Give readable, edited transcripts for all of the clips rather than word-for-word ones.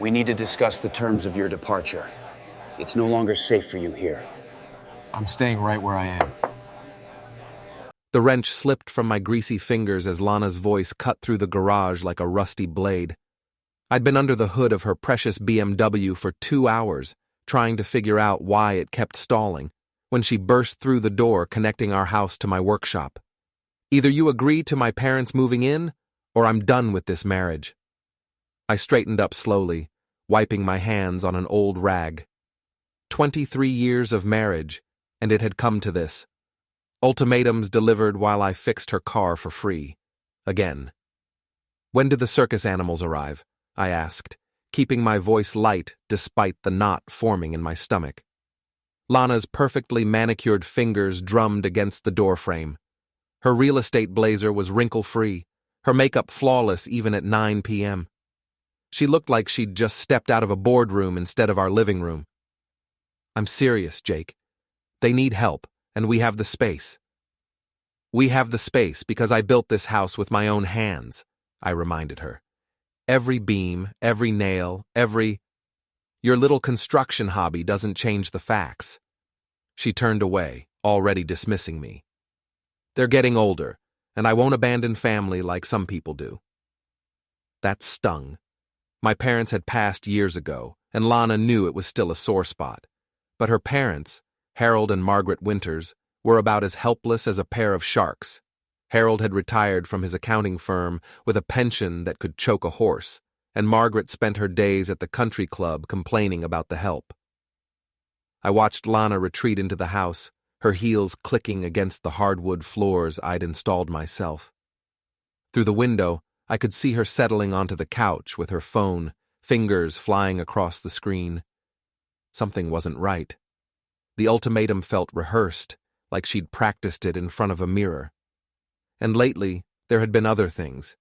We need to discuss the terms of your departure. It's no longer safe for you here. I'm staying right where I am. The wrench slipped from my greasy fingers as Lana's voice cut through the garage like a rusty blade. I'd been under the hood of her precious BMW for 2 hours, trying to figure out why it kept stalling, when she burst through the door connecting our house to my workshop. Either you agree to my parents moving in, or I'm done with this marriage. I straightened up slowly, wiping my hands on an old rag. 23 years of marriage, and it had come to this. Ultimatums delivered while I fixed her car for free. Again. When do the circus animals arrive? I asked, keeping my voice light despite the knot forming in my stomach. Lana's perfectly manicured fingers drummed against the doorframe. Her real estate blazer was wrinkle-free, her makeup flawless even at 9 p.m. She looked like she'd just stepped out of a boardroom instead of our living room. I'm serious, Jake. They need help, and we have the space. We have the space because I built this house with my own hands, I reminded her. Every beam, every nail, Your little construction hobby doesn't change the facts. She turned away, already dismissing me. They're getting older, and I won't abandon family like some people do. That stung. My parents had passed years ago, and Lana knew it was still a sore spot. But her parents, Harold and Margaret Winters, were about as helpless as a pair of sharks. Harold had retired from his accounting firm with a pension that could choke a horse, and Margaret spent her days at the country club complaining about the help. I watched Lana retreat into the house, her heels clicking against the hardwood floors I'd installed myself. Through the window, I could see her settling onto the couch with her phone, fingers flying across the screen. Something wasn't right. The ultimatum felt rehearsed, like she'd practiced it in front of a mirror. And lately, there had been other things.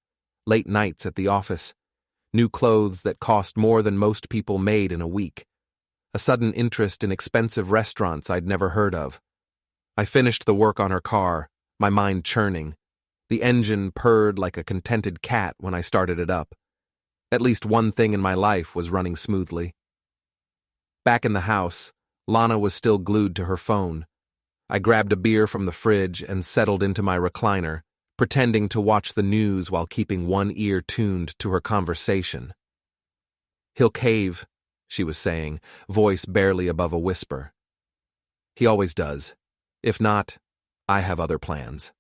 Late nights at the office, new clothes that cost more than most people made in a week, a sudden interest in expensive restaurants I'd never heard of. I finished the work on her car, my mind churning. The engine purred like a contented cat when I started it up. At least one thing in my life was running smoothly. Back in the house, Lana was still glued to her phone. I grabbed a beer from the fridge and settled into my recliner, pretending to watch the news while keeping one ear tuned to her conversation. He'll cave, she was saying, voice barely above a whisper. He always does. If not, I have other plans.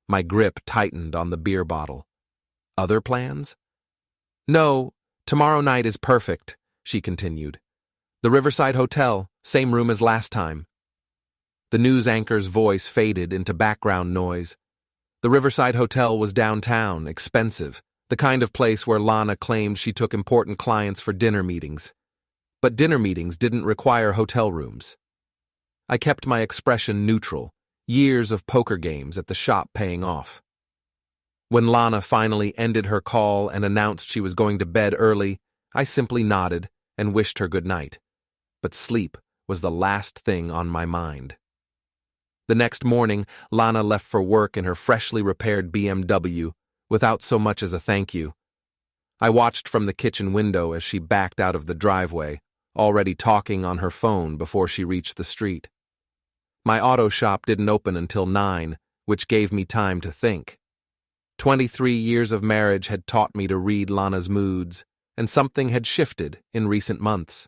My grip tightened on the beer bottle. Other plans? No, tomorrow night is perfect, she continued. The Riverside Hotel, same room as last time. The news anchor's voice faded into background noise. The Riverside Hotel was downtown, expensive, the kind of place where Lana claimed she took important clients for dinner meetings. But dinner meetings didn't require hotel rooms. I kept my expression neutral, years of poker games at the shop paying off. When Lana finally ended her call and announced she was going to bed early, I simply nodded and wished her good night. But sleep was the last thing on my mind. The next morning, Lana left for work in her freshly repaired BMW, without so much as a thank you. I watched from the kitchen window as she backed out of the driveway, already talking on her phone before she reached the street. My auto shop didn't open until 9, which gave me time to think. 23 years of marriage had taught me to read Lana's moods, and something had shifted in recent months.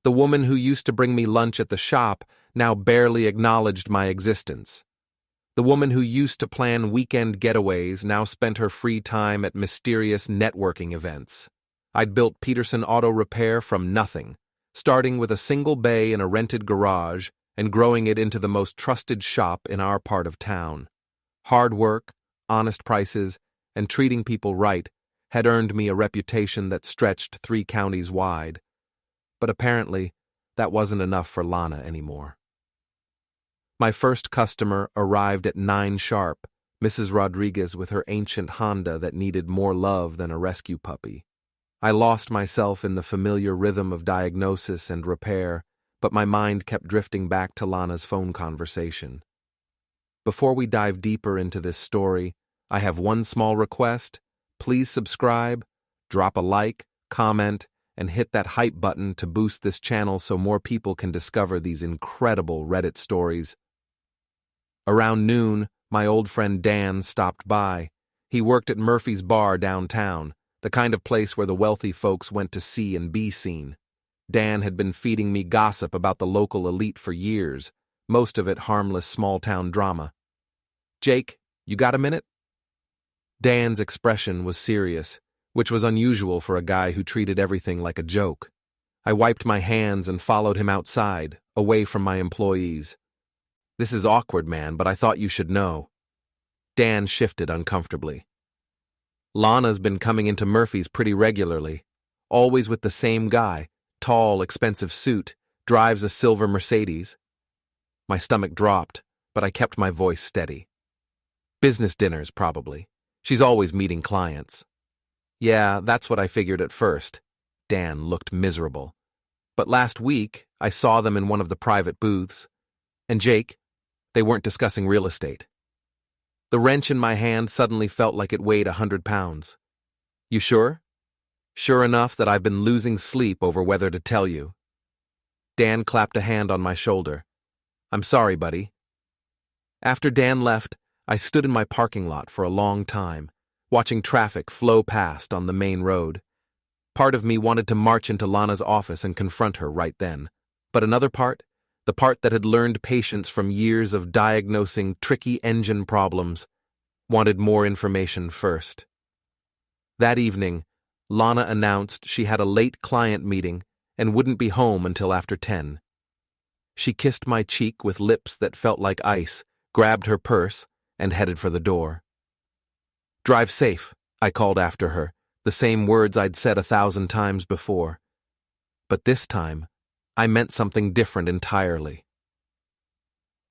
The woman who used to bring me lunch at the shop now barely acknowledged my existence. The woman who used to plan weekend getaways now spent her free time at mysterious networking events. I'd built Peterson Auto Repair from nothing, starting with a single bay in a rented garage and growing it into the most trusted shop in our part of town. Hard work, honest prices, and treating people right had earned me a reputation that stretched 3 counties wide. But apparently, that wasn't enough for Lana anymore. My first customer arrived at 9 sharp, Mrs. Rodriguez with her ancient Honda that needed more love than a rescue puppy. I lost myself in the familiar rhythm of diagnosis and repair, but my mind kept drifting back to Lana's phone conversation. Before we dive deeper into this story, I have one small request. Please subscribe, drop a like, comment, and hit that hype button to boost this channel so more people can discover these incredible Reddit stories. Around noon, my old friend Dan stopped by. He worked at Murphy's Bar downtown, the kind of place where the wealthy folks went to see and be seen. Dan had been feeding me gossip about the local elite for years, most of it harmless small-town drama. "Jake, you got a minute?" Dan's expression was serious, which was unusual for a guy who treated everything like a joke. I wiped my hands and followed him outside, away from my employees. "This is awkward, man, but I thought you should know." Dan shifted uncomfortably. "Lana's been coming into Murphy's pretty regularly, always with the same guy, tall, expensive suit, drives a silver Mercedes." My stomach dropped, but I kept my voice steady. "Business dinners, probably. She's always meeting clients." "Yeah, that's what I figured at first." Dan looked miserable. "But last week, I saw them in one of the private booths. And Jake, they weren't discussing real estate." The wrench in my hand suddenly felt like it weighed 100 pounds. "You sure?" "Sure enough that I've been losing sleep over whether to tell you." Dan clapped a hand on my shoulder. "I'm sorry, buddy." After Dan left, I stood in my parking lot for a long time, watching traffic flow past on the main road. Part of me wanted to march into Lana's office and confront her right then, but another part, the part that had learned patience from years of diagnosing tricky engine problems, wanted more information first. That evening, Lana announced she had a late client meeting and wouldn't be home until after 10. She kissed my cheek with lips that felt like ice, grabbed her purse, and headed for the door. "Drive safe," I called after her, the same words I'd said 1,000 times before. But this time, I meant something different entirely.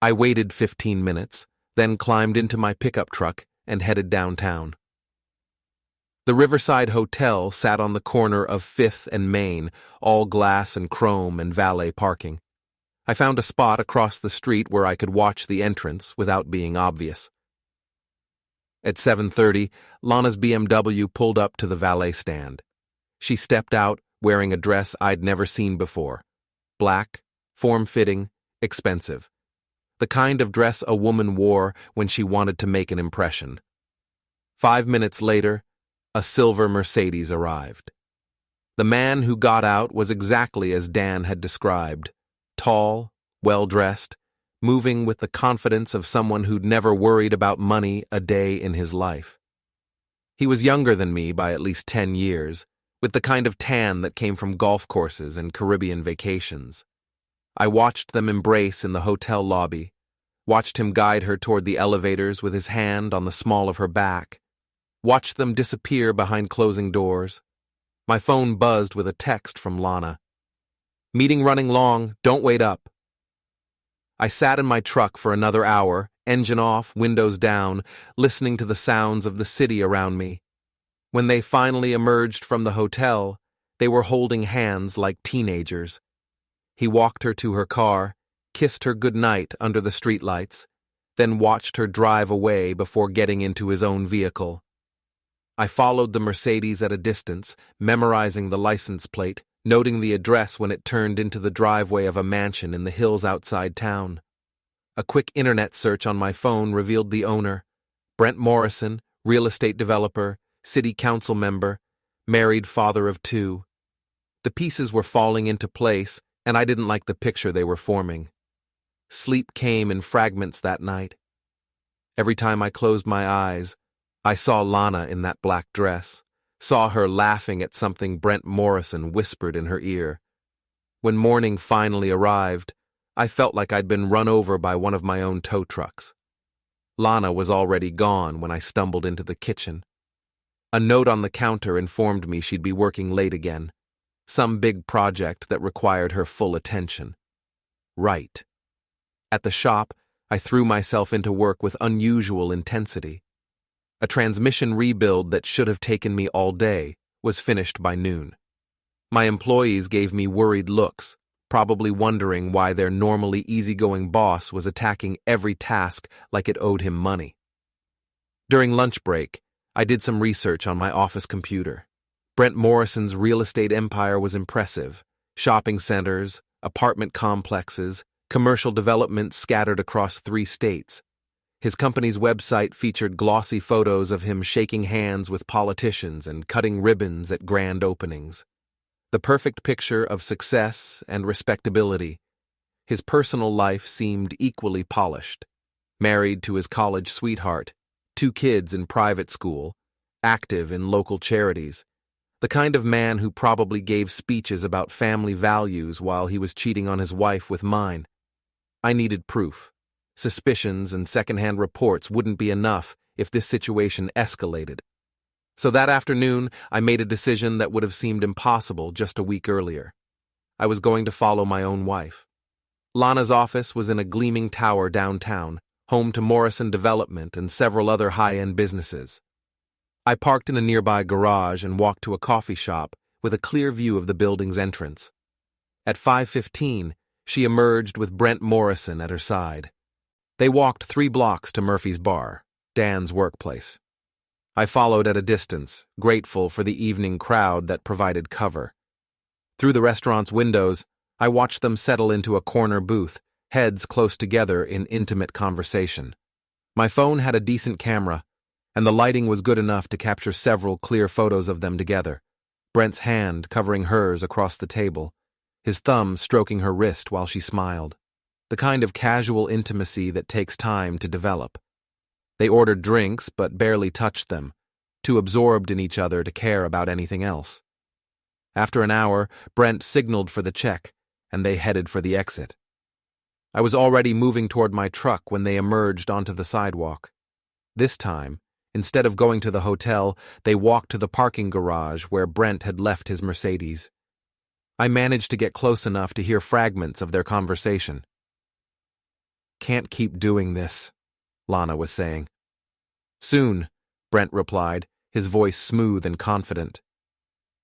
I waited 15 minutes, then climbed into my pickup truck and headed downtown. The Riverside Hotel sat on the corner of 5th and Main, all glass and chrome and valet parking. I found a spot across the street where I could watch the entrance without being obvious. At 7:30, Lana's BMW pulled up to the valet stand. She stepped out wearing a dress I'd never seen before. Black, form-fitting, expensive. The kind of dress a woman wore when she wanted to make an impression. 5 minutes later, a silver Mercedes arrived. The man who got out was exactly as Dan had described. Tall, well-dressed, moving with the confidence of someone who'd never worried about money a day in his life. He was younger than me by at least 10 years, with the kind of tan that came from golf courses and Caribbean vacations. I watched them embrace in the hotel lobby, watched him guide her toward the elevators with his hand on the small of her back, watched them disappear behind closing doors. My phone buzzed with a text from Lana. "Meeting running long, don't wait up." I sat in my truck for another hour, engine off, windows down, listening to the sounds of the city around me. When they finally emerged from the hotel, they were holding hands like teenagers. He walked her to her car, kissed her goodnight under the streetlights, then watched her drive away before getting into his own vehicle. I followed the Mercedes at a distance, memorizing the license plate, noting the address when it turned into the driveway of a mansion in the hills outside town. A quick internet search on my phone revealed the owner, Brent Morrison, real estate developer, city council member, married father of 2. The pieces were falling into place, and I didn't like the picture they were forming. Sleep came in fragments that night. Every time I closed my eyes, I saw Lana in that black dress, saw her laughing at something Brent Morrison whispered in her ear. When morning finally arrived, I felt like I'd been run over by one of my own tow trucks. Lana was already gone when I stumbled into the kitchen. A note on the counter informed me she'd be working late again, some big project that required her full attention. Right. At the shop, I threw myself into work with unusual intensity. A transmission rebuild that should have taken me all day was finished by noon. My employees gave me worried looks, probably wondering why their normally easygoing boss was attacking every task like it owed him money. During lunch break, I did some research on my office computer. Brent Morrison's real estate empire was impressive. Shopping centers, apartment complexes, commercial developments scattered across 3 states. His company's website featured glossy photos of him shaking hands with politicians and cutting ribbons at grand openings. The perfect picture of success and respectability. His personal life seemed equally polished. Married to his college sweetheart, 2 kids in private school, active in local charities. The kind of man who probably gave speeches about family values while he was cheating on his wife with mine. I needed proof. Suspicions and secondhand reports wouldn't be enough if this situation escalated. So that afternoon, I made a decision that would have seemed impossible just a week earlier. I was going to follow my own wife. Lana's office was in a gleaming tower downtown, home to Morrison Development and several other high-end businesses. I parked in a nearby garage and walked to a coffee shop with a clear view of the building's entrance. At 5:15, she emerged with Brent Morrison at her side. They walked 3 blocks to Murphy's Bar, Dan's workplace. I followed at a distance, grateful for the evening crowd that provided cover. Through the restaurant's windows, I watched them settle into a corner booth, heads close together in intimate conversation. My phone had a decent camera, and the lighting was good enough to capture several clear photos of them together, Brent's hand covering hers across the table, his thumb stroking her wrist while she smiled. The kind of casual intimacy that takes time to develop. They ordered drinks but barely touched them, too absorbed in each other to care about anything else. After an hour, Brent signaled for the check, and they headed for the exit. I was already moving toward my truck when they emerged onto the sidewalk. This time, instead of going to the hotel, they walked to the parking garage where Brent had left his Mercedes. I managed to get close enough to hear fragments of their conversation. "Can't keep doing this," Lana was saying. "Soon," Brent replied, his voice smooth and confident.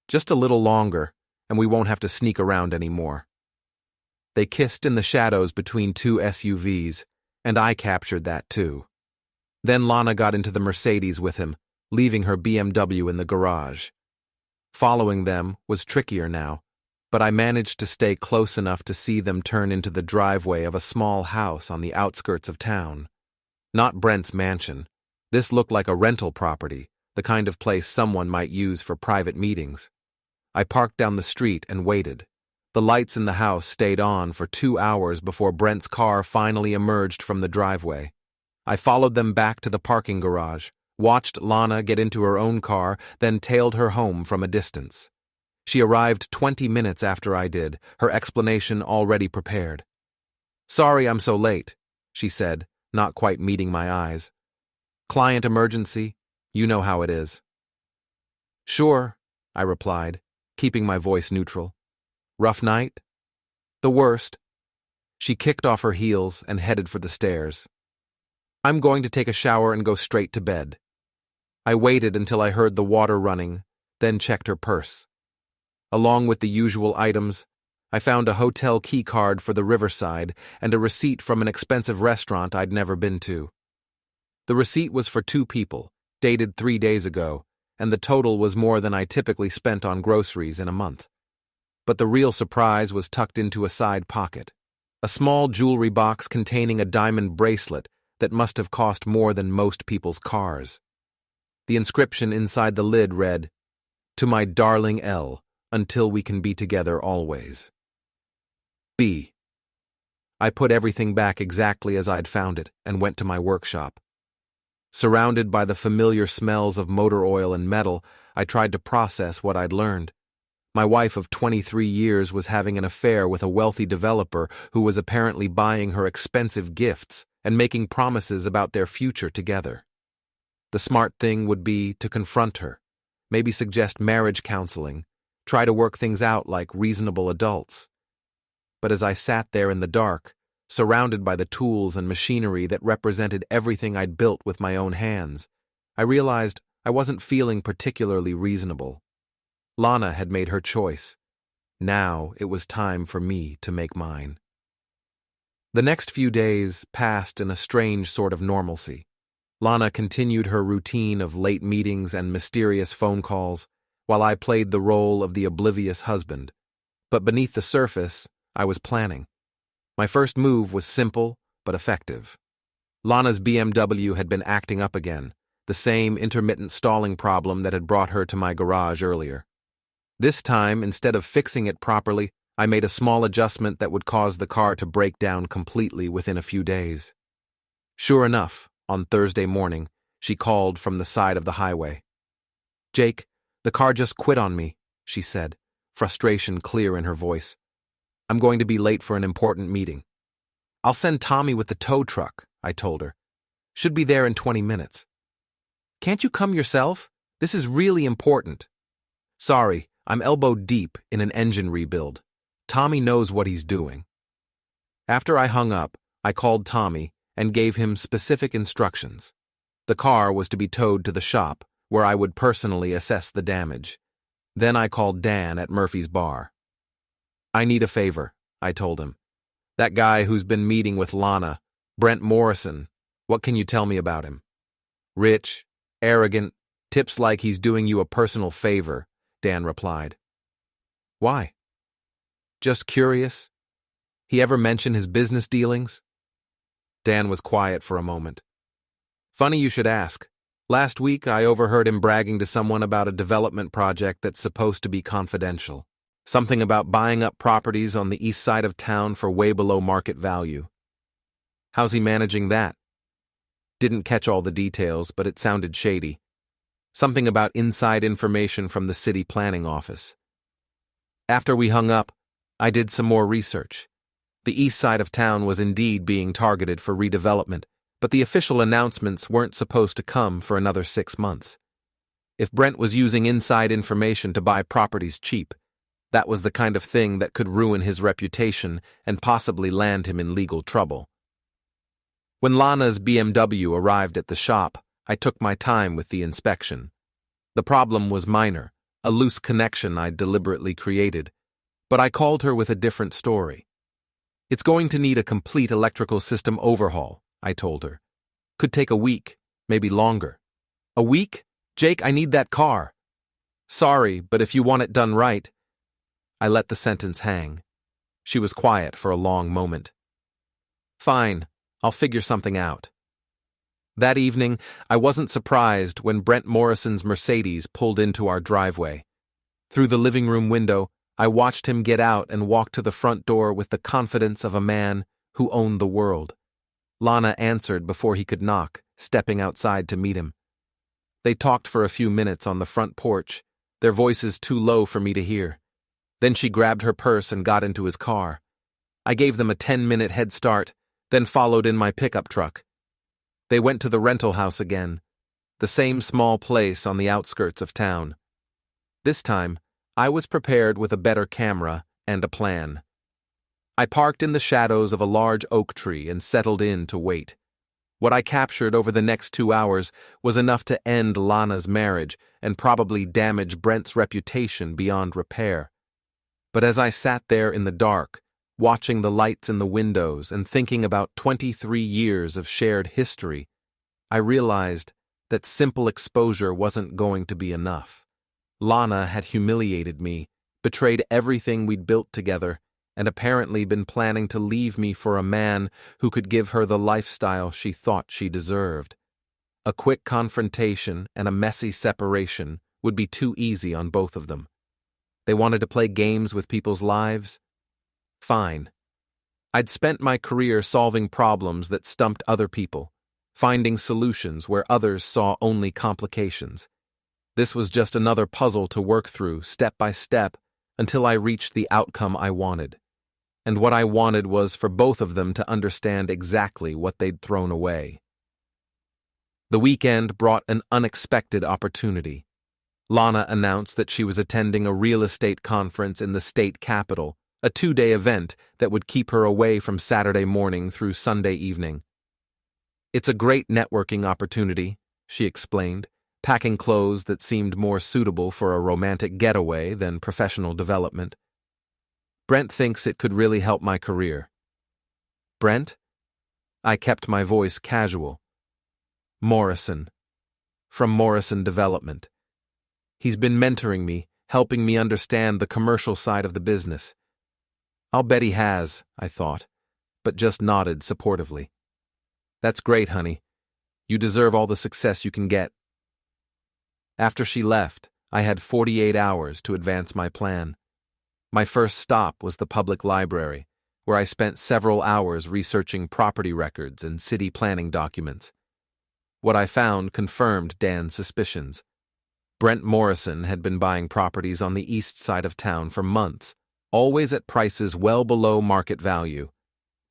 "Just a little longer, and we won't have to sneak around anymore." They kissed in the shadows between 2 SUVs, and I captured that too. Then Lana got into the Mercedes with him, leaving her BMW in the garage. Following them was trickier now, but I managed to stay close enough to see them turn into the driveway of a small house on the outskirts of town. Not Brent's mansion. This looked like a rental property, the kind of place someone might use for private meetings. I parked down the street and waited. The lights in the house stayed on for 2 hours before Brent's car finally emerged from the driveway. I followed them back to the parking garage, watched Lana get into her own car, then tailed her home from a distance. She arrived 20 minutes after I did, her explanation already prepared. "Sorry I'm so late," she said, not quite meeting my eyes. "Client emergency, you know how it is." "Sure," I replied, keeping my voice neutral. "Rough night?" "The worst." She kicked off her heels and headed for the stairs. "I'm going to take a shower and go straight to bed." I waited until I heard the water running, then checked her purse. Along with the usual items, I found a hotel key card for the Riverside and a receipt from an expensive restaurant I'd never been to. The receipt was for 2 people, dated 3 days ago, and the total was more than I typically spent on groceries in a month. But the real surprise was tucked into a side pocket. A small jewelry box containing a diamond bracelet that must have cost more than most people's cars. The inscription inside the lid read, "To my darling L, until we can be together always." B. I put everything back exactly as I'd found it and went to my workshop. Surrounded by the familiar smells of motor oil and metal, I tried to process what I'd learned. My wife of 23 years was having an affair with a wealthy developer who was apparently buying her expensive gifts and making promises about their future together. The smart thing would be to confront her, maybe suggest marriage counseling, try to work things out like reasonable adults. But as I sat there in the dark, surrounded by the tools and machinery that represented everything I'd built with my own hands, I realized I wasn't feeling particularly reasonable. Lana had made her choice. Now it was time for me to make mine. The next few days passed in a strange sort of normalcy. Lana continued her routine of late meetings and mysterious phone calls, while I played the role of the oblivious husband. But beneath the surface, I was planning. My first move was simple but effective. Lana's BMW had been acting up again, the same intermittent stalling problem that had brought her to my garage earlier. This time, instead of fixing it properly, I made a small adjustment that would cause the car to break down completely within a few days. Sure enough, on Thursday morning, she called from the side of the highway. "Jake, the car just quit on me," she said, frustration clear in her voice. "I'm going to be late for an important meeting." "I'll send Tommy with the tow truck," I told her. "Should be there in 20 minutes. "Can't you come yourself? This is really important." "Sorry, I'm elbow deep in an engine rebuild. Tommy knows what he's doing." After I hung up, I called Tommy and gave him specific instructions. The car was to be towed to the shop, where I would personally assess the damage. Then I called Dan at Murphy's Bar. "I need a favor," I told him. "That guy who's been meeting with Lana, Brent Morrison, what can you tell me about him?" "Rich, arrogant, tips like he's doing you a personal favor," Dan replied. "Why?" "Just curious. He ever mention his business dealings?" Dan was quiet for a moment. "Funny you should ask. Last week I overheard him bragging to someone about a development project that's supposed to be confidential. Something about buying up properties on the east side of town for way below market value. How's he managing that?" Didn't catch all the details, but it sounded shady. Something about inside information from the city planning office. After we hung up, I did some more research. The east side of town was indeed being targeted for redevelopment, but the official announcements weren't supposed to come for another 6 months. If Brent was using inside information to buy properties cheap, that was the kind of thing that could ruin his reputation and possibly land him in legal trouble. When Lana's BMW arrived at the shop, I took my time with the inspection. The problem was minor, a loose connection I'd deliberately created, but I called her with a different story. "It's going to need a complete electrical system overhaul," I told her. "Could take a week, maybe longer." "A week? Jake, I need that car." "Sorry, but if you want it done right." I let the sentence hang. She was quiet for a long moment. "Fine, I'll figure something out." That evening, I wasn't surprised when Brent Morrison's Mercedes pulled into our driveway. Through the living room window, I watched him get out and walk to the front door with the confidence of a man who owned the world. Lana answered before he could knock, stepping outside to meet him. They talked for a few minutes on the front porch, their voices too low for me to hear. Then she grabbed her purse and got into his car. I gave them a 10-minute head start, then followed in my pickup truck. They went to the rental house again, the same small place on the outskirts of town. This time, I was prepared with a better camera and a plan. I parked in the shadows of a large oak tree and settled in to wait. What I captured over the next 2 hours was enough to end Lana's marriage and probably damage Brent's reputation beyond repair. But as I sat there in the dark, watching the lights in the windows and thinking about 23 years of shared history, I realized that simple exposure wasn't going to be enough. Lana had humiliated me, betrayed everything we'd built together, and apparently been planning to leave me for a man who could give her the lifestyle she thought she deserved. A quick confrontation and a messy separation would be too easy on both of them. They wanted to play games with people's lives? Fine. I'd spent my career solving problems that stumped other people, finding solutions where others saw only complications. This was just another puzzle to work through, step by step, until I reached the outcome I wanted. And what I wanted was for both of them to understand exactly what they'd thrown away. The weekend brought an unexpected opportunity. Lana announced that she was attending a real estate conference in the state capital, a 2-day event that would keep her away from Saturday morning through Sunday evening. "It's a great networking opportunity," she explained, packing clothes that seemed more suitable for a romantic getaway than professional development. "Brent thinks it could really help my career." "Brent?" I kept my voice casual. "Morrison. From Morrison Development." He's been mentoring me, helping me understand the commercial side of the business. I'll bet he has, I thought, but just nodded supportively. That's great, honey. You deserve all the success you can get. After she left, I had 48 hours to advance my plan. My first stop was the public library, where I spent several hours researching property records and city planning documents. What I found confirmed Dan's suspicions. Brent Morrison had been buying properties on the east side of town for months, always at prices well below market value.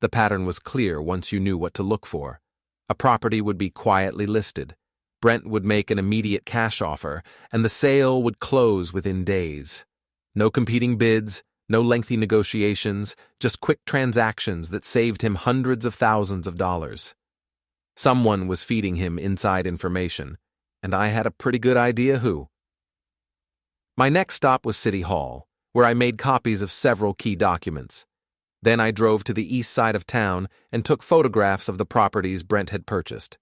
The pattern was clear once you knew what to look for. A property would be quietly listed. Brent would make an immediate cash offer, and the sale would close within days. No competing bids, no lengthy negotiations, just quick transactions that saved him hundreds of thousands of dollars. Someone was feeding him inside information, and I had a pretty good idea who. My next stop was City Hall, where I made copies of several key documents. Then I drove to the east side of town and took photographs of the properties Brent had purchased.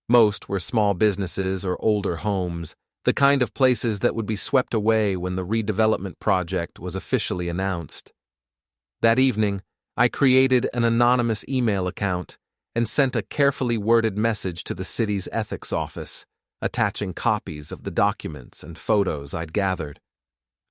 Most were small businesses or older homes, the kind of places that would be swept away when the redevelopment project was officially announced. That evening, I created an anonymous email account and sent a carefully worded message to the city's ethics office, attaching copies of the documents and photos I'd gathered.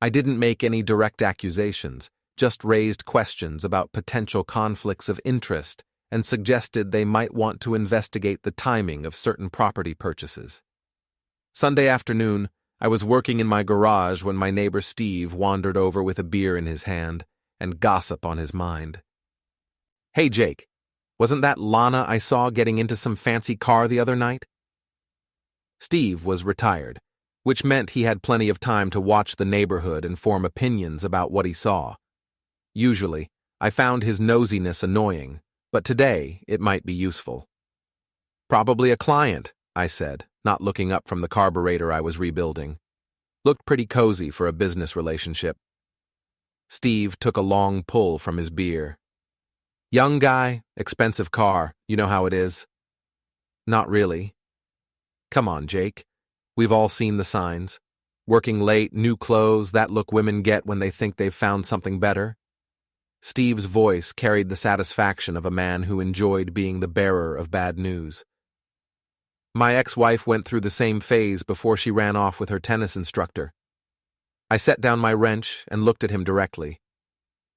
I didn't make any direct accusations, just raised questions about potential conflicts of interest and suggested they might want to investigate the timing of certain property purchases. Sunday afternoon, I was working in my garage when my neighbor Steve wandered over with a beer in his hand and gossip on his mind. "Hey, Jake, wasn't that Lana I saw getting into some fancy car the other night?" Steve was retired, which meant he had plenty of time to watch the neighborhood and form opinions about what he saw. Usually, I found his nosiness annoying, but today it might be useful. "Probably a client," I said, not looking up from the carburetor I was rebuilding. Looked pretty cozy for a business relationship. Steve took a long pull from his beer. "Young guy, expensive car, you know how it is." "Not really." "Come on, Jake. We've all seen the signs. Working late, new clothes, that look women get when they think they've found something better." Steve's voice carried the satisfaction of a man who enjoyed being the bearer of bad news. "My ex-wife went through the same phase before she ran off with her tennis instructor." I set down my wrench and looked at him directly.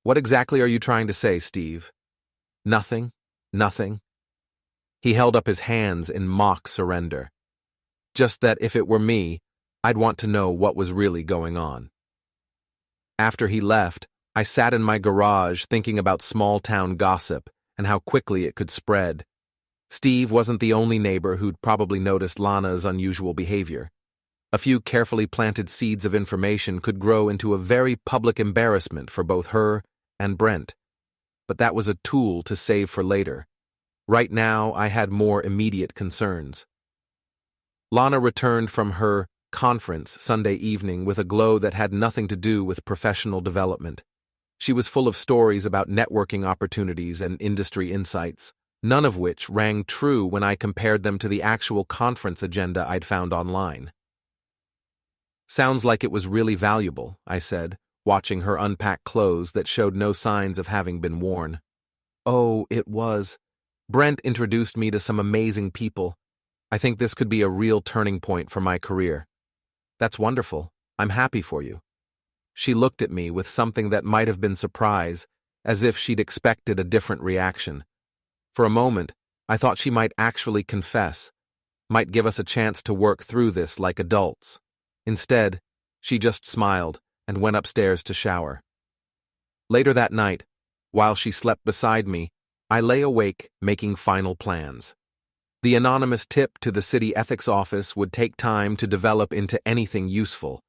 "What exactly are you trying to say, Steve?" "Nothing, nothing." He held up his hands in mock surrender. "Just that if it were me, I'd want to know what was really going on." After he left, I sat in my garage thinking about small-town gossip and how quickly it could spread. Steve wasn't the only neighbor who'd probably noticed Lana's unusual behavior. A few carefully planted seeds of information could grow into a very public embarrassment for both her and Brent. But that was a tool to save for later. Right now, I had more immediate concerns. Lana returned from her conference Sunday evening with a glow that had nothing to do with professional development. She was full of stories about networking opportunities and industry insights, none of which rang true when I compared them to the actual conference agenda I'd found online. "Sounds like it was really valuable," I said, watching her unpack clothes that showed no signs of having been worn. "Oh, it was. Brent introduced me to some amazing people. I think this could be a real turning point for my career." "That's wonderful. I'm happy for you." She looked at me with something that might have been surprise, as if she'd expected a different reaction. For a moment, I thought she might actually confess, might give us a chance to work through this like adults. Instead, she just smiled and went upstairs to shower. Later that night, while she slept beside me, I lay awake making final plans. The anonymous tip to the city ethics office would take time to develop into anything useful,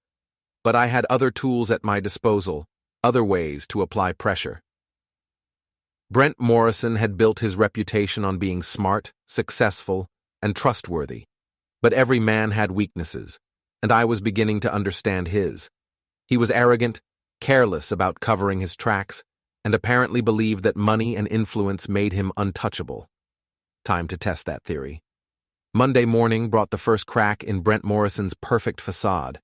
but I had other tools at my disposal, other ways to apply pressure. Brent Morrison had built his reputation on being smart, successful, and trustworthy, but every man had weaknesses, and I was beginning to understand his. He was arrogant, careless about covering his tracks, and apparently believed that money and influence made him untouchable. Time to test that theory. Monday morning brought the first crack in Brent Morrison's perfect facade.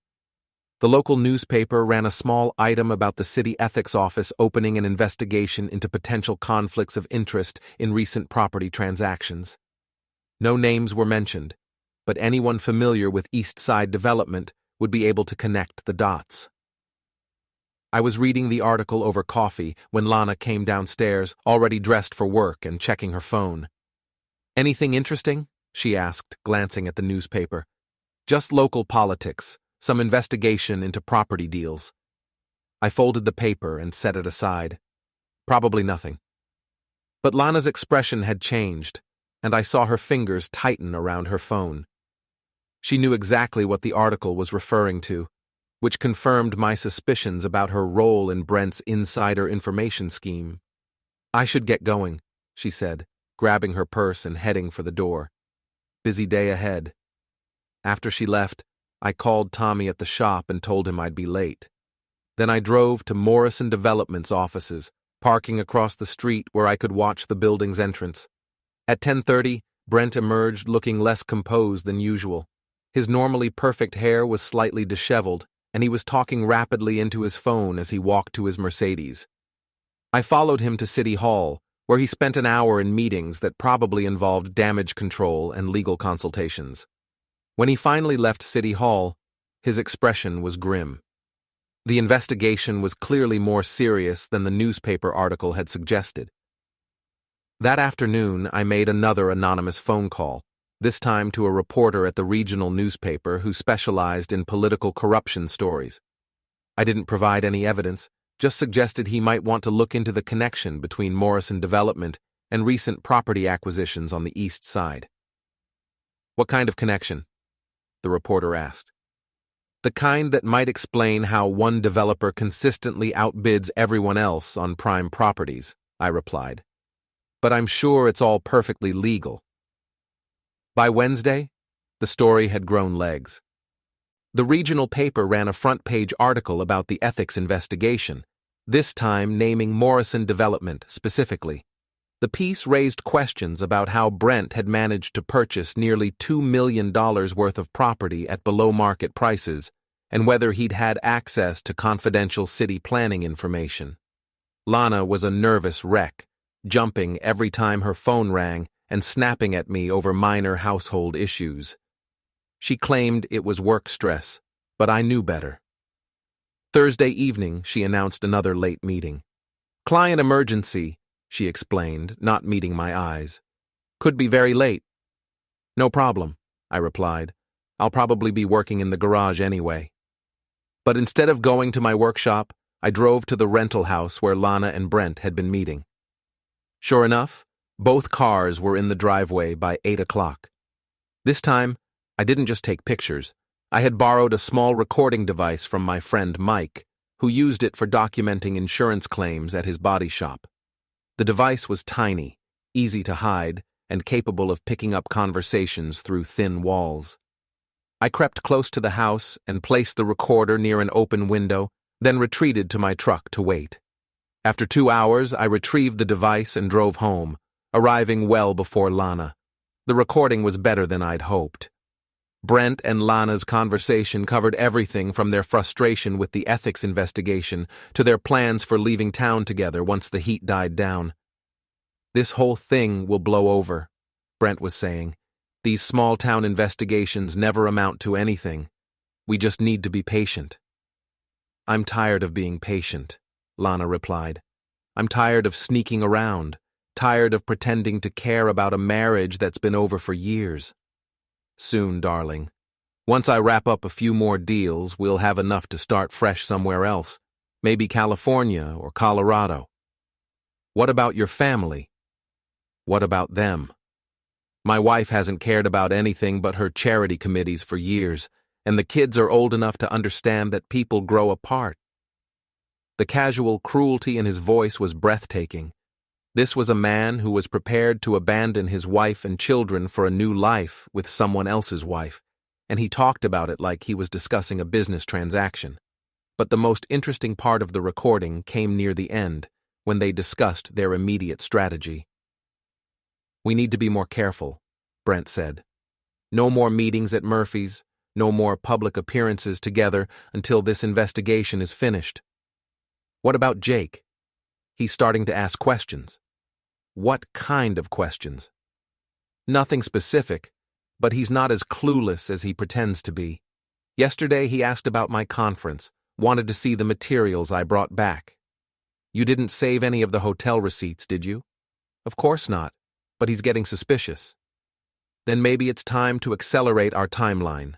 The local newspaper ran a small item about the city ethics office opening an investigation into potential conflicts of interest in recent property transactions. No names were mentioned, but anyone familiar with East Side development would be able to connect the dots. I was reading the article over coffee when Lana came downstairs, already dressed for work and checking her phone. "Anything interesting?" she asked, glancing at the newspaper. "Just local politics, some investigation into property deals." I folded the paper and set it aside. Probably nothing. But Lana's expression had changed, and I saw her fingers tighten around her phone. She knew exactly what the article was referring to, which confirmed my suspicions about her role in Brent's insider information scheme. "I should get going," she said, grabbing her purse and heading for the door. Busy day ahead. After she left, I called Tommy at the shop and told him I'd be late. Then I drove to Morrison Development's offices, parking across the street where I could watch the building's entrance. At 10:30, Brent emerged looking less composed than usual. His normally perfect hair was slightly disheveled, and he was talking rapidly into his phone as he walked to his Mercedes. I followed him to City Hall, where he spent an hour in meetings that probably involved damage control and legal consultations. When he finally left City Hall, his expression was grim. The investigation was clearly more serious than the newspaper article had suggested. That afternoon, I made another anonymous phone call, this time to a reporter at the regional newspaper who specialized in political corruption stories. I didn't provide any evidence, just suggested he might want to look into the connection between Morrison Development and recent property acquisitions on the East Side. "What kind of connection?" the reporter asked. "The kind that might explain how one developer consistently outbids everyone else on prime properties," I replied. "But I'm sure it's all perfectly legal." By Wednesday, the story had grown legs. The regional paper ran a front-page article about the ethics investigation, this time naming Morrison Development specifically. The piece raised questions about how Brent had managed to purchase nearly $2 million worth of property at below-market prices, and whether he'd had access to confidential city planning information. Lana was a nervous wreck, jumping every time her phone rang and snapping at me over minor household issues. She claimed it was work stress, but I knew better. Thursday evening, she announced another late meeting. "Client emergency," she explained, not meeting my eyes. "Could be very late." "No problem," I replied. "I'll probably be working in the garage anyway." But instead of going to my workshop, I drove to the rental house where Lana and Brent had been meeting. Sure enough, both cars were in the driveway by 8 o'clock. This time, I didn't just take pictures. I had borrowed a small recording device from my friend Mike, who used it for documenting insurance claims at his body shop. The device was tiny, easy to hide, and capable of picking up conversations through thin walls. I crept close to the house and placed the recorder near an open window, then retreated to my truck to wait. After 2 hours, I retrieved the device and drove home, arriving well before Lana. The recording was better than I'd hoped. Brent and Lana's conversation covered everything from their frustration with the ethics investigation to their plans for leaving town together once the heat died down. "This whole thing will blow over," Brent was saying. "These small-town investigations never amount to anything. We just need to be patient." "I'm tired of being patient," Lana replied. "I'm tired of sneaking around, tired of pretending to care about a marriage that's been over for years." "Soon, darling. Once I wrap up a few more deals, we'll have enough to start fresh somewhere else, maybe California or Colorado." "What about your family?" "What about them? My wife hasn't cared about anything but her charity committees for years, and the kids are old enough to understand that people grow apart." The casual cruelty in his voice was breathtaking. This was a man who was prepared to abandon his wife and children for a new life with someone else's wife, and he talked about it like he was discussing a business transaction. But the most interesting part of the recording came near the end, when they discussed their immediate strategy. "We need to be more careful," Brent said. "No more meetings at Murphy's, No more public appearances together until this investigation is finished. What about Jake? He's starting to ask questions. What kind of questions? Nothing specific, but he's not as clueless as he pretends to be. Yesterday he asked about my conference, wanted to see the materials I brought back. You didn't save any of the hotel receipts, did you? Of course not, but he's getting suspicious. Then maybe it's time to accelerate our timeline.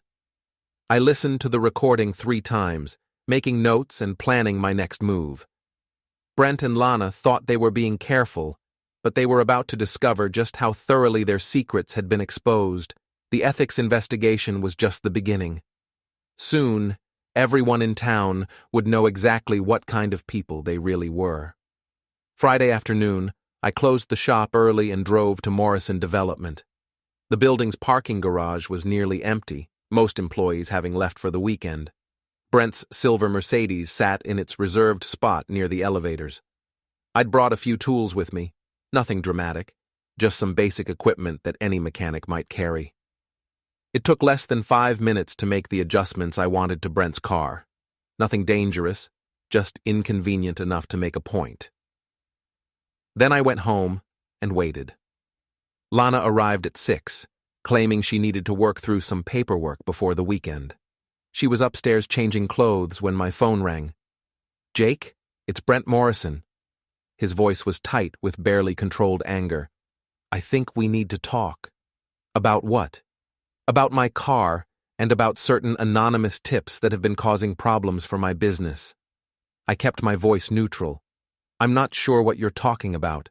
I listened to the recording 3 times, making notes and planning my next move. Brent and Lana thought they were being careful, but they were about to discover just how thoroughly their secrets had been exposed. The ethics investigation was just the beginning. Soon, everyone in town would know exactly what kind of people they really were. Friday afternoon, I closed the shop early and drove to Morrison Development. The building's parking garage was nearly empty, most employees having left for the weekend. Brent's silver Mercedes sat in its reserved spot near the elevators. I'd brought a few tools with me, nothing dramatic, just some basic equipment that any mechanic might carry. It took less than 5 minutes to make the adjustments I wanted to Brent's car. Nothing dangerous, just inconvenient enough to make a point. Then I went home and waited. Lana arrived at 6, claiming she needed to work through some paperwork before the weekend. She was upstairs changing clothes when my phone rang. "Jake, it's Brent Morrison." His voice was tight with barely controlled anger. "I think we need to talk." "About what?" "About my car and about certain anonymous tips that have been causing problems for my business." I kept my voice neutral. "I'm not sure what you're talking about.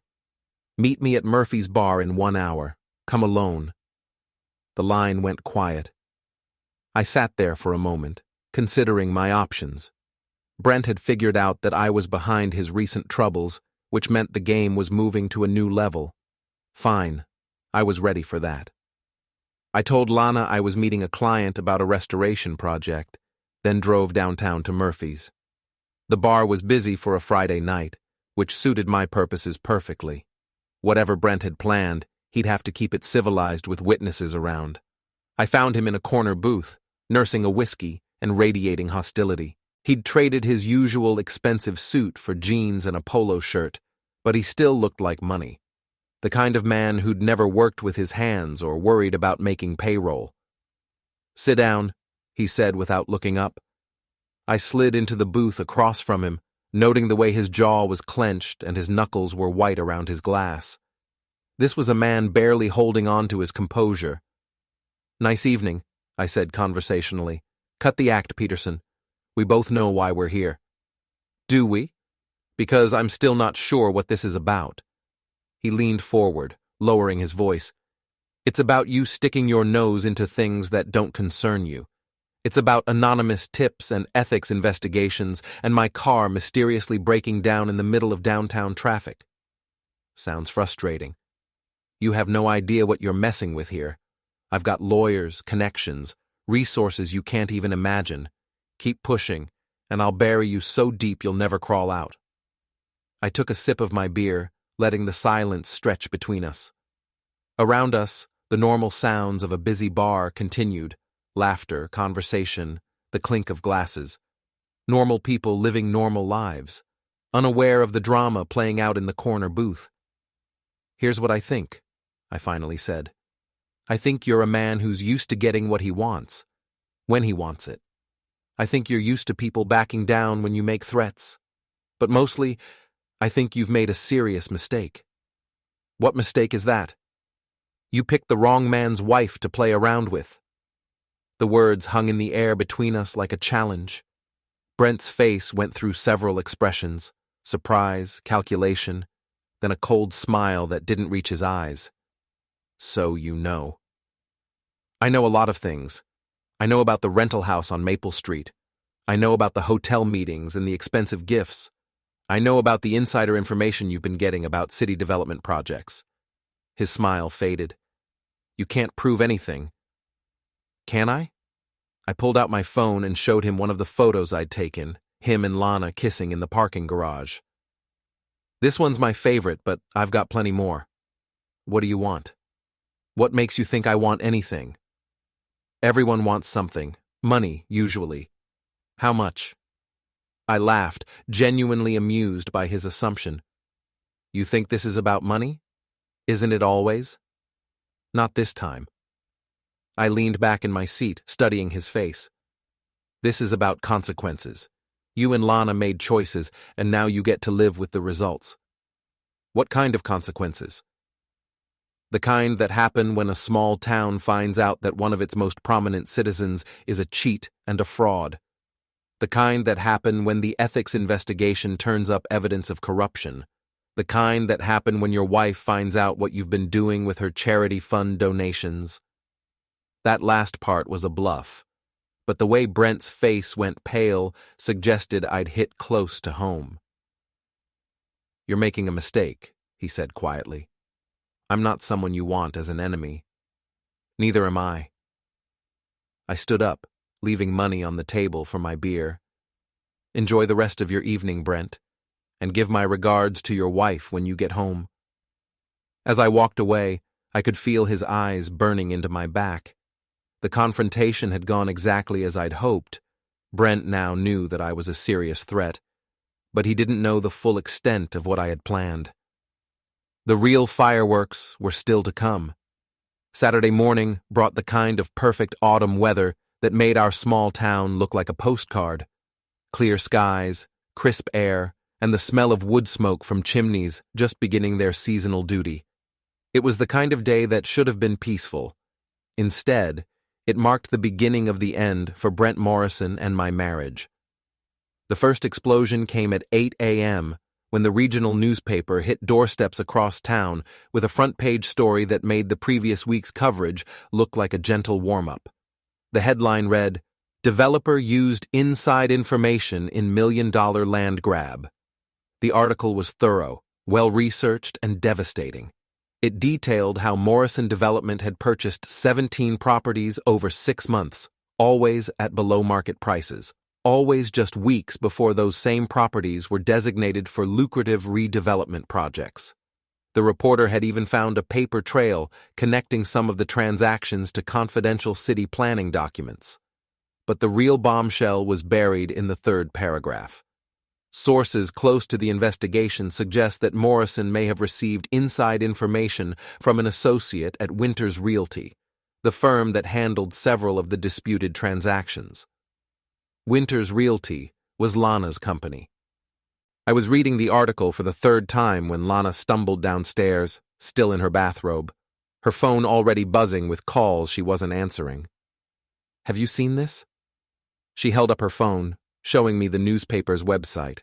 Meet me at Murphy's bar in 1 hour. Come alone." The line went quiet. I sat there for a moment, considering my options. Brent had figured out that I was behind his recent troubles, which meant the game was moving to a new level. Fine, I was ready for that. I told Lana I was meeting a client about a restoration project, then drove downtown to Murphy's. The bar was busy for a Friday night, which suited my purposes perfectly. Whatever Brent had planned, he'd have to keep it civilized with witnesses around. I found him in a corner booth, nursing a whiskey and radiating hostility. He'd traded his usual expensive suit for jeans and a polo shirt, but he still looked like money. The kind of man who'd never worked with his hands or worried about making payroll. "Sit down," he said without looking up. I slid into the booth across from him, noting the way his jaw was clenched and his knuckles were white around his glass. This was a man barely holding on to his composure. "Nice evening," I said conversationally. "Cut the act, Peterson. We both know why we're here." "Do we?" "Because I'm still not sure what this is about." He leaned forward, lowering his voice. "It's about you sticking your nose into things that don't concern you. It's about anonymous tips and ethics investigations and my car mysteriously breaking down in the middle of downtown traffic." "Sounds frustrating." "You have no idea what you're messing with here. I've got lawyers, connections, resources you can't even imagine. Keep pushing, and I'll bury you so deep you'll never crawl out." I took a sip of my beer, letting the silence stretch between us. Around us, the normal sounds of a busy bar continued: laughter, conversation, the clink of glasses. Normal people living normal lives, unaware of the drama playing out in the corner booth. "Here's what I think," I finally said. "I think you're a man who's used to getting what he wants, when he wants it. I think you're used to people backing down when you make threats. But mostly, I think you've made a serious mistake." "What mistake is that?" "You picked the wrong man's wife to play around with." The words hung in the air between us like a challenge. Brent's face went through several expressions: surprise, calculation, then a cold smile that didn't reach his eyes. "So you know." "I know a lot of things. I know about the rental house on Maple Street. I know about the hotel meetings and the expensive gifts. I know about the insider information you've been getting about city development projects." His smile faded. "You can't prove anything." "Can I?" I pulled out my phone and showed him one of the photos I'd taken, him and Lana kissing in the parking garage. "This one's my favorite, but I've got plenty more." "What do you want?" "What makes you think I want anything?" Everyone wants something. Money, usually. How much? I laughed, genuinely amused by his assumption. You think this is about money? Isn't it always? Not this time. I leaned back in my seat, studying his face. This is about consequences. You and Lana made choices, and now you get to live with the results. What kind of consequences? The kind that happen when a small town finds out that one of its most prominent citizens is a cheat and a fraud. The kind that happen when the ethics investigation turns up evidence of corruption. The kind that happen when your wife finds out what you've been doing with her charity fund donations. That last part was a bluff, but the way Brent's face went pale suggested I'd hit close to home. You're making a mistake, he said quietly. I'm not someone you want as an enemy. Neither am I. I stood up, leaving money on the table for my beer. Enjoy the rest of your evening, Brent, and give my regards to your wife when you get home. As I walked away, I could feel his eyes burning into my back. The confrontation had gone exactly as I'd hoped. Brent now knew that I was a serious threat, but he didn't know the full extent of what I had planned. The real fireworks were still to come. Saturday morning brought the kind of perfect autumn weather that made our small town look like a postcard. Clear skies, crisp air, and the smell of wood smoke from chimneys just beginning their seasonal duty. It was the kind of day that should have been peaceful. Instead, it marked the beginning of the end for Brent Morrison and my marriage. The first explosion came at 8 a.m. when the regional newspaper hit doorsteps across town with a front-page story that made the previous week's coverage look like a gentle warm-up. The headline read, "Developer used inside information in million-dollar land grab." The article was thorough, well-researched, and devastating. It detailed how Morrison Development had purchased 17 properties over 6 months, always at below-market prices, always just weeks before those same properties were designated for lucrative redevelopment projects. The reporter had even found a paper trail connecting some of the transactions to confidential city planning documents. But the real bombshell was buried in the third paragraph. Sources close to the investigation suggest that Morrison may have received inside information from an associate at Winters Realty, the firm that handled several of the disputed transactions. Winters Realty was Lana's company. I was reading the article for the third time when Lana stumbled downstairs, still in her bathrobe, her phone already buzzing with calls she wasn't answering. "Have you seen this?" She held up her phone, showing me the newspaper's website.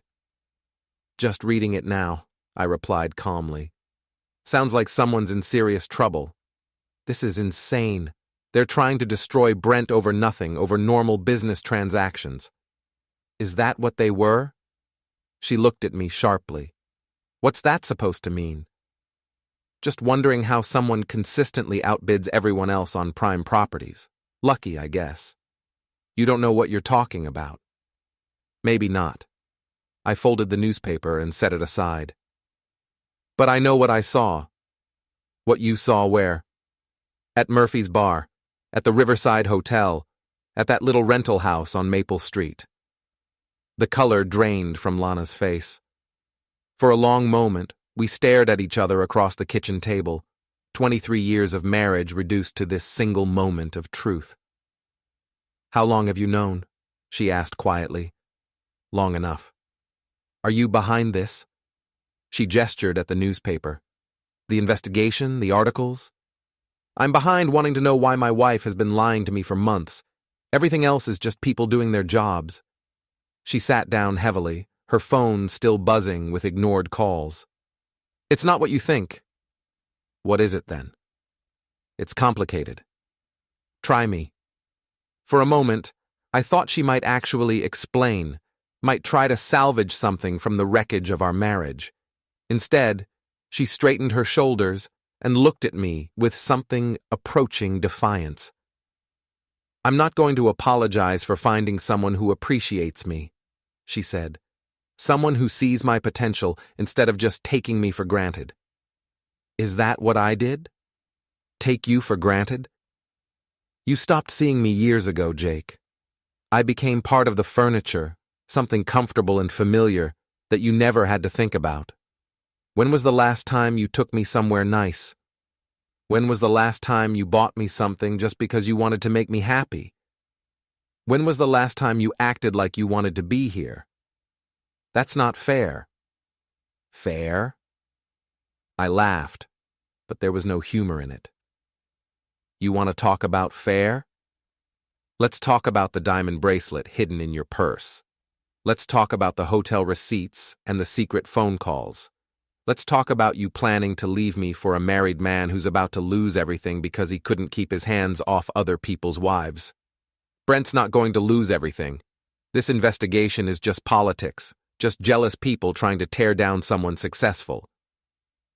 "Just reading it now," I replied calmly. "Sounds like someone's in serious trouble. This is insane. They're trying to destroy Brent over nothing, over normal business transactions." "Is that what they were?" She looked at me sharply. "What's that supposed to mean?" "Just wondering how someone consistently outbids everyone else on prime properties. Lucky, I guess. You don't know what you're talking about." "Maybe not." I folded the newspaper and set it aside. "But I know what I saw." "What you saw where?" "At Murphy's Bar, at the Riverside Hotel, at that little rental house on Maple Street." The color drained from Lana's face. For a long moment, we stared at each other across the kitchen table, 23 years of marriage reduced to this single moment of truth. "How long have you known?" she asked quietly. "Long enough." "Are you behind this?" She gestured at the newspaper. "The investigation, the articles?" "I'm behind wanting to know why my wife has been lying to me for months. Everything else is just people doing their jobs." She sat down heavily, her phone still buzzing with ignored calls. "It's not what you think." "What is it then?" "It's complicated. Try me." For a moment, I thought she might actually explain, might try to salvage something from the wreckage of our marriage. Instead, she straightened her shoulders and looked at me with something approaching defiance. "I'm not going to apologize for finding someone who appreciates me," she said. "Someone who sees my potential instead of just taking me for granted." "Is that what I did? Take you for granted?" You stopped seeing me years ago, Jake. I became part of the furniture, something comfortable and familiar that you never had to think about. When was the last time you took me somewhere nice? When was the last time you bought me something just because you wanted to make me happy? When was the last time you acted like you wanted to be here? That's not fair. Fair? I laughed, but there was no humor in it. You want to talk about fair? Let's talk about the diamond bracelet hidden in your purse. Let's talk about the hotel receipts and the secret phone calls. Let's talk about you planning to leave me for a married man who's about to lose everything because he couldn't keep his hands off other people's wives. Brent's not going to lose everything. This investigation is just politics, just jealous people trying to tear down someone successful.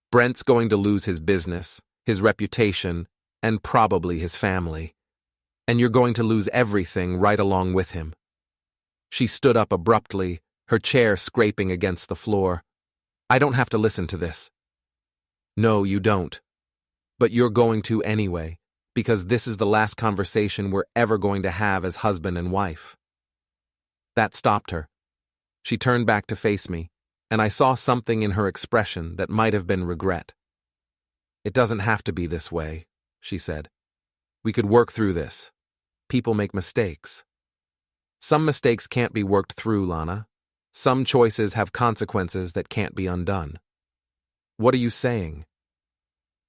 Brent's going to lose his business, his reputation, and probably his family. And you're going to lose everything right along with him. She stood up abruptly, her chair scraping against the floor. I don't have to listen to this. No, you don't. But you're going to anyway, because this is the last conversation we're ever going to have as husband and wife. That stopped her. She turned back to face me, and I saw something in her expression that might have been regret. It doesn't have to be this way, she said. We could work through this. People make mistakes. Some mistakes can't be worked through, Lana. Some choices have consequences that can't be undone. What are you saying?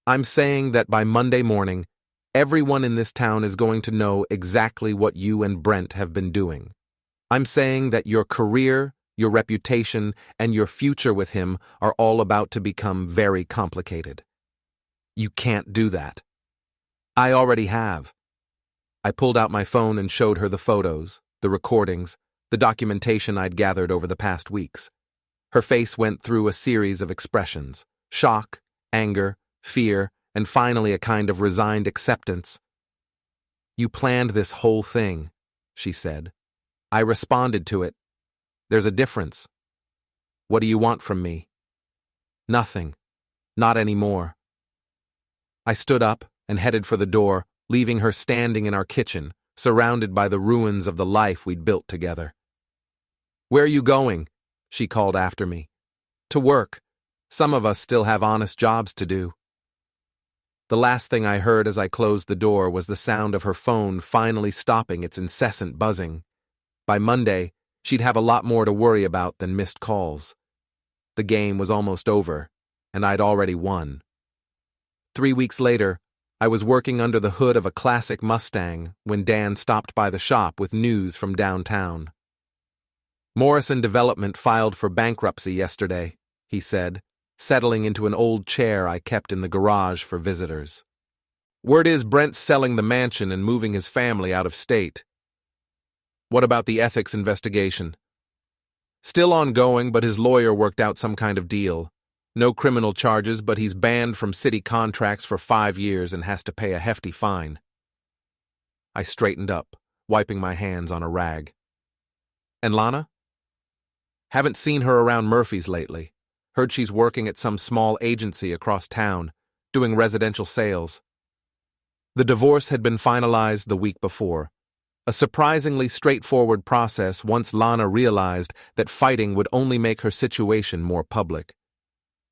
I'm saying that by Monday morning, everyone in this town is going to know exactly what you and Brent have been doing. I'm saying that your career, your reputation, and your future with him are all about to become very complicated. You can't do that. I already have. I pulled out my phone and showed her the photos, the recordings, the documentation I'd gathered over the past weeks. Her face went through a series of expressions: shock, anger, fear, and finally a kind of resigned acceptance. You planned this whole thing, she said. I responded to it. There's a difference. What do you want from me? Nothing. Not anymore. I stood up and headed for the door, leaving her standing in our kitchen, surrounded by the ruins of the life we'd built together. Where are you going? She called after me. To work. Some of us still have honest jobs to do. The last thing I heard as I closed the door was the sound of her phone finally stopping its incessant buzzing. By Monday, she'd have a lot more to worry about than missed calls. The game was almost over, and I'd already won. 3 weeks later, I was working under the hood of a classic Mustang when Dan stopped by the shop with news from downtown. Morrison Development filed for bankruptcy yesterday, he said, settling into an old chair I kept in the garage for visitors. Word is Brent's selling the mansion and moving his family out of state. What about the ethics investigation? Still ongoing, but his lawyer worked out some kind of deal. No criminal charges, but he's banned from city contracts for 5 years and has to pay a hefty fine. I straightened up, wiping my hands on a rag. And Lana? Haven't seen her around Murphy's lately. Heard she's working at some small agency across town, doing residential sales. The divorce had been finalized the week before. A surprisingly straightforward process once Lana realized that fighting would only make her situation more public.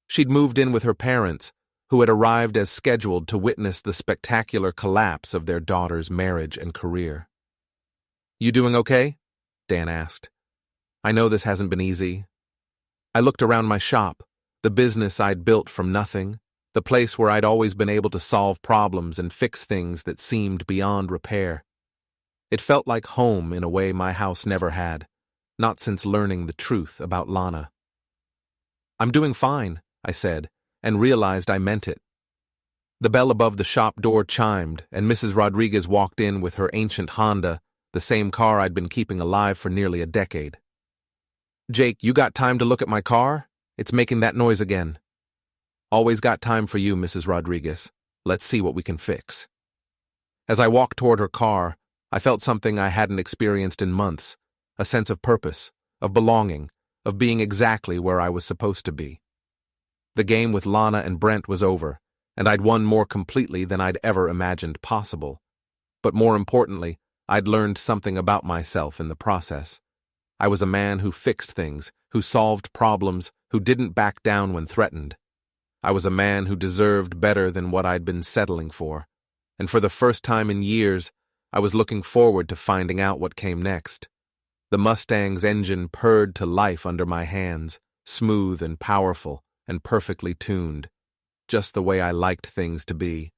She'd moved in with her parents, who had arrived as scheduled to witness the spectacular collapse of their daughter's marriage and career. You doing okay? Dan asked. I know this hasn't been easy. I looked around my shop, the business I'd built from nothing, the place where I'd always been able to solve problems and fix things that seemed beyond repair. It felt like home in a way my house never had, not since learning the truth about Lana. I'm doing fine, I said, and realized I meant it. The bell above the shop door chimed, and Mrs. Rodriguez walked in with her ancient Honda, the same car I'd been keeping alive for nearly a decade. Jake, you got time to look at my car? It's making that noise again. Always got time for you, Mrs. Rodriguez. Let's see what we can fix. As I walked toward her car, I felt something I hadn't experienced in months, a sense of purpose, of belonging, of being exactly where I was supposed to be. The game with Lana and Brent was over, and I'd won more completely than I'd ever imagined possible. But more importantly, I'd learned something about myself in the process. I was a man who fixed things, who solved problems, who didn't back down when threatened. I was a man who deserved better than what I'd been settling for. And for the first time in years, I was looking forward to finding out what came next. The Mustang's engine purred to life under my hands, smooth and powerful and perfectly tuned, just the way I liked things to be.